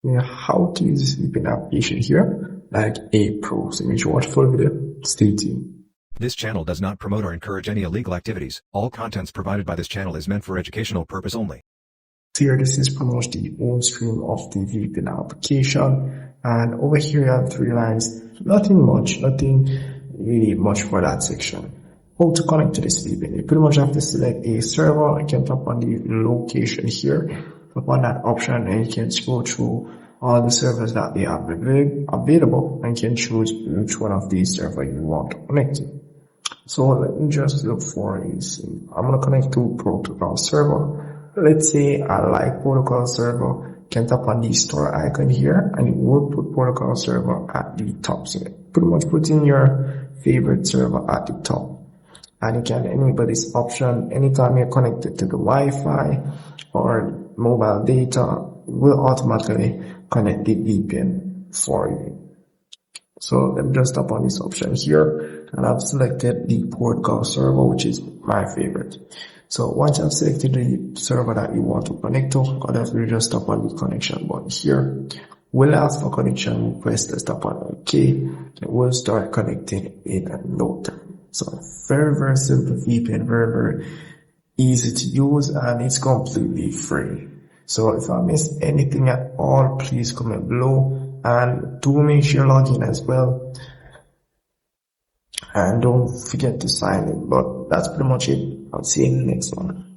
how to use this VPN application here like a pro. So make sure you watch full video. Stay tuned. This channel does not promote or encourage any illegal activities. All contents provided by this channel is meant for educational purpose only. So here, this is pretty much the home screen of the VPN application. And over here, you have 3 lines. Nothing really much for that section. How to connect to this VPN? You pretty much have to select a server. You can tap on the location here. Tap on that option and you can scroll through all the servers that they have available and can choose which one of these servers you want to connect to. So let me just look for I'm going to connect to protocol server. Let's say I like protocol server. You can tap on the store icon here and it will put protocol server at the top. So pretty much put in your favorite server at the top. And you can enable this option anytime you're connected to the Wi-Fi or mobile data. It will automatically connect the VPN for you. So let me just tap on this option here, and I've selected the protocol server, which is my favorite. So once I've selected the server that you want to connect to, you just tap on the connection button here. We'll ask for connection request. Let's tap on OK. And we'll start connecting in no time. So very simple VPN, very easy to use, and it's completely free. So if I missed anything at all, please comment below, and do make sure you log in as well. And don't forget to sign in. But that's pretty much it. I'll see you in the next one.